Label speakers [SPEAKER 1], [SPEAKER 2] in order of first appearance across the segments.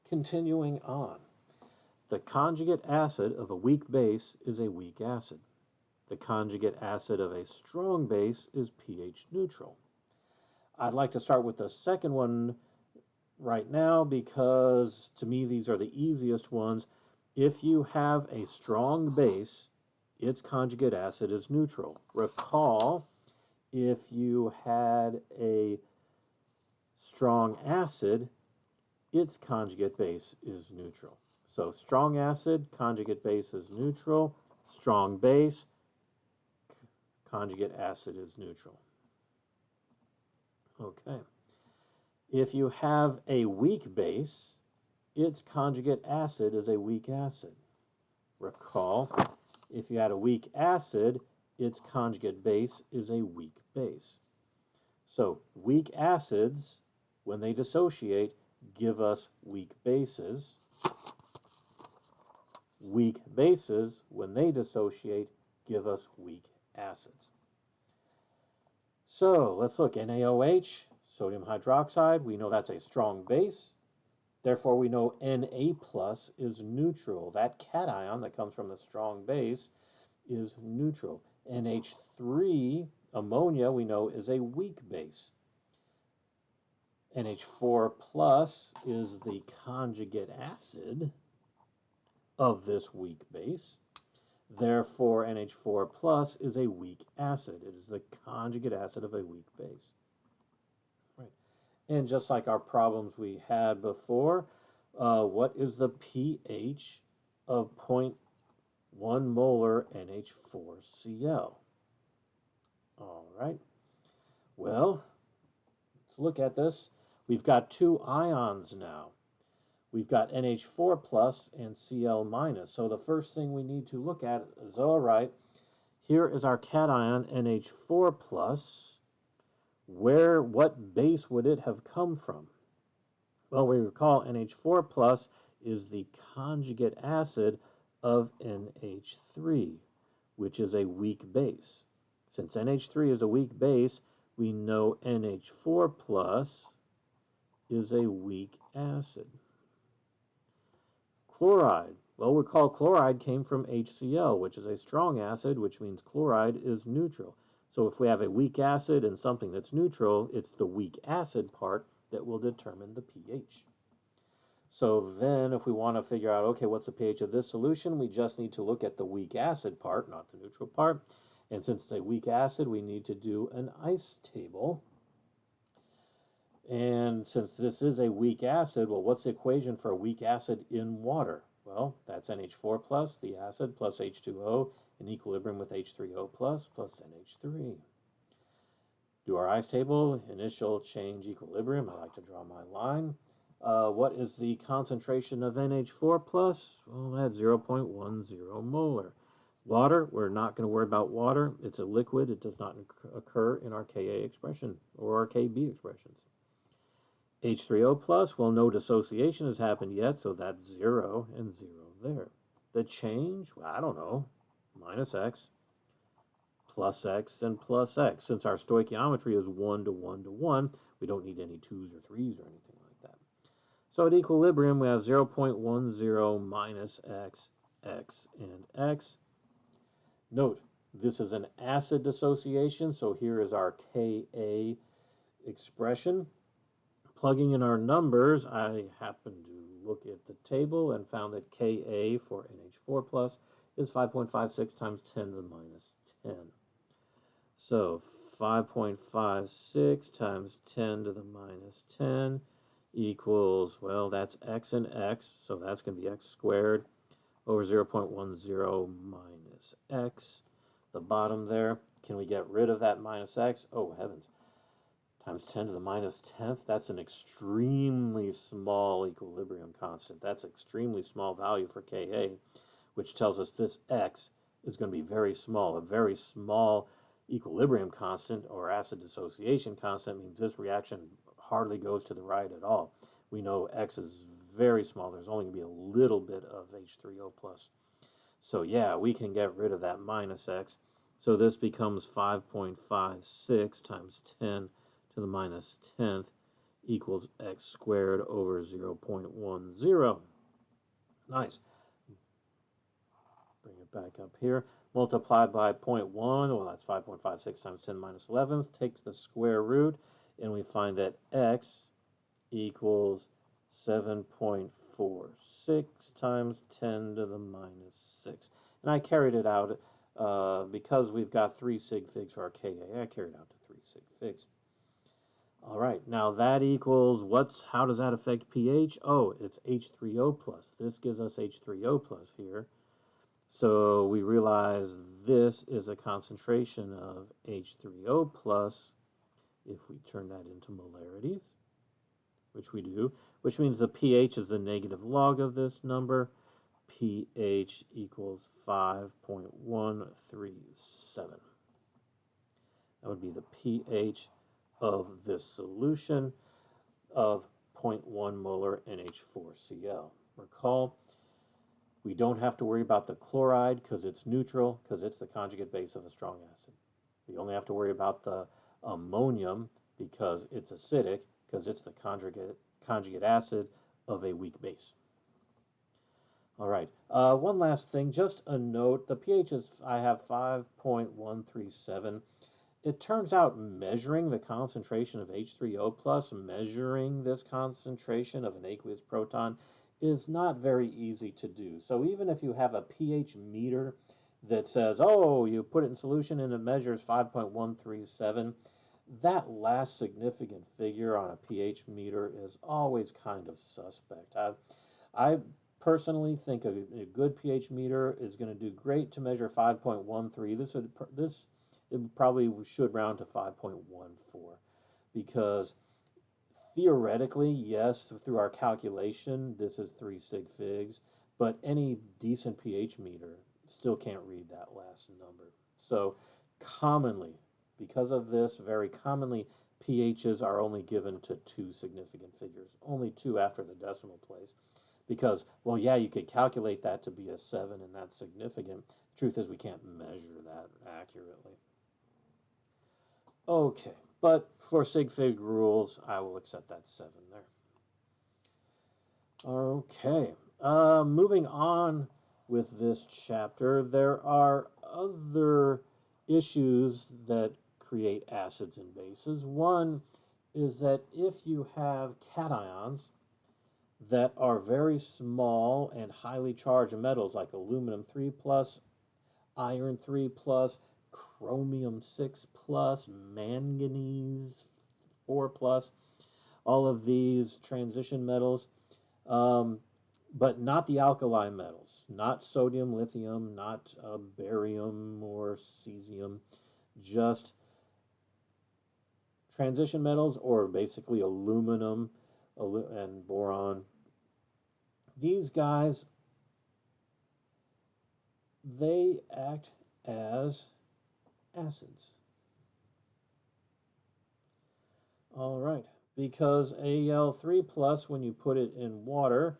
[SPEAKER 1] Continuing on. The conjugate acid of a weak base is a weak acid. The conjugate acid of a strong base is pH neutral. I'd like to start with the second one right now because to me these are the easiest ones. If you have a strong base, its conjugate acid is neutral. Recall, if you had a strong acid, its conjugate base is neutral. So strong acid, conjugate base is neutral. Strong base, conjugate acid is neutral. Okay. If you have a weak base, its conjugate acid is a weak acid. Recall, if you had a weak acid, its conjugate base is a weak base. So weak acids, when they dissociate, give us weak bases. Weak bases, when they dissociate, give us weak acids. So let's look. NaOH, sodium hydroxide, we know that's a strong base. Therefore, we know Na plus is neutral. That cation that comes from the strong base is neutral. NH3, ammonia, we know is a weak base. NH4 plus is the conjugate acid of this weak base. Therefore, NH4 plus is a weak acid. It is the conjugate acid of a weak base. Right. And just like our problems we had before, what is the pH of 0.1 molar NH4Cl? All right. Well, let's look at this. We've got two ions now. We've got NH4 plus and Cl minus. So the first thing we need to look at is, all right, here is our cation NH4 plus. What base would it have come from? Well, we recall NH4 plus is the conjugate acid of NH3, which is a weak base. Since NH3 is a weak base, we know NH4 plus is a weak acid. Chloride. Well, recall chloride came from HCl, which is a strong acid, which means chloride is neutral. So if we have a weak acid and something that's neutral, it's the weak acid part that will determine the pH. So then if we want to figure out, okay, what's the pH of this solution, we just need to look at the weak acid part, not the neutral part. And since it's a weak acid, we need to do an ice table. And since this is a weak acid, well, what's the equation for a weak acid in water? Well, that's NH4 plus, the acid, plus H2O, in equilibrium with H3O plus NH3. Do our ice table, initial change equilibrium. I like to draw my line. What is the concentration of NH4 plus? Well, that's 0.10 molar. Water, we're not going to worry about water. It's a liquid. It does not occur in our Ka expression or our Kb expressions. H3O plus, well, no dissociation has happened yet, so that's 0 and 0 there. The change, well, I don't know, minus x, plus x, and plus x. Since our stoichiometry is 1 to 1 to 1, we don't need any 2's or 3's or anything like that. So at equilibrium, we have 0.10 minus x, x, and x. Note, this is an acid dissociation, so here is our Ka expression. Plugging in our numbers, I happened to look at the table and found that Ka for NH4 plus is 5.56 times 10 to the minus 10. So 5.56 times 10 to the minus 10 equals, well, that's x and x, so that's going to be x squared over 0.10 minus x. The bottom there, can we get rid of that minus x? Oh, heavens. Times 10 to the minus 10th, that's an extremely small equilibrium constant. That's an extremely small value for Ka, which tells us this x is going to be very small. A very small equilibrium constant or acid dissociation constant means this reaction hardly goes to the right at all. We know x is very small. There's only going to be a little bit of H3O plus. So yeah, we can get rid of that minus x. So this becomes 5.56 times 10 to the minus 10th equals x squared over 0.10. Nice. Bring it back up here. Multiplied by 0.1, well, that's 5.56 times 10 minus 11th. Take the square root, and we find that x equals 7.46 times 10 to the minus 6. And I carried it out because we've got 3 sig figs for our Ka. I carried out to 3 sig figs. All right, now that equals how does that affect pH? Oh, it's H3O plus. This gives us H3O plus here. So we realize this is a concentration of H3O plus if we turn that into molarities, which we do, which means the pH is the negative log of this number. pH equals 5.137. That would be the pH of this solution of 0.1 molar NH4Cl. Recall, we don't have to worry about the chloride because it's neutral, because it's the conjugate base of a strong acid. We only have to worry about the ammonium because it's acidic, because it's the conjugate acid of a weak base. All right, one last thing, just a note, the pH is, I have 5.137. It turns out measuring the concentration of H3O plus, measuring this concentration of an aqueous proton, is not very easy to do. So even if you have a pH meter that says, oh, you put it in solution and it measures 5.137, that last significant figure on a pH meter is always kind of suspect. I personally think a good pH meter is going to do great to measure 5.13. It probably should round to 5.14 because theoretically, yes, through our calculation, this is 3 sig figs, but any decent pH meter still can't read that last number. So commonly, because of this, very commonly, pHs are only given to 2 significant figures, only 2 after the decimal place. Because, well, yeah, you could calculate that to be a 7 and that's significant. The truth is we can't measure that accurately. Okay, but for sig fig rules, I will accept that 7 there. Okay, moving on with this chapter, there are other issues that create acids and bases. One is that if you have cations that are very small and highly charged metals like aluminum 3 plus, iron 3 plus, chromium 6 plus, manganese 4 plus, all of these transition metals, but not the alkali metals, not sodium, lithium, not barium or cesium, just transition metals or basically aluminum and boron. These guys, they act as acids. All right, because Al3 plus, when you put it in water,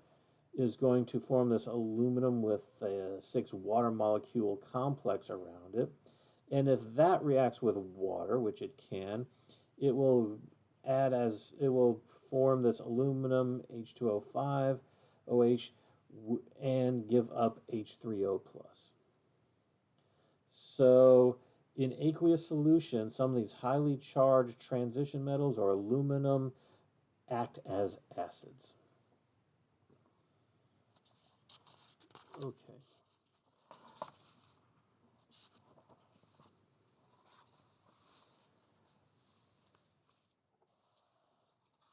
[SPEAKER 1] is going to form this aluminum with a 6 water molecule complex around it. And if that reacts with water, which it can, it will form this aluminum H2O5 OH and give up H3O plus. So in aqueous solution, some of these highly charged transition metals or aluminum act as acids. Okay.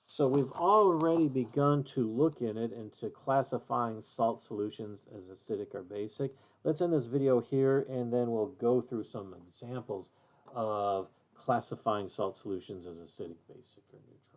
[SPEAKER 1] So we've already begun to look in it into classifying salt solutions as acidic or basic. Let's end this video here and then we'll go through some examples of classifying salt solutions as acidic, basic, or neutral.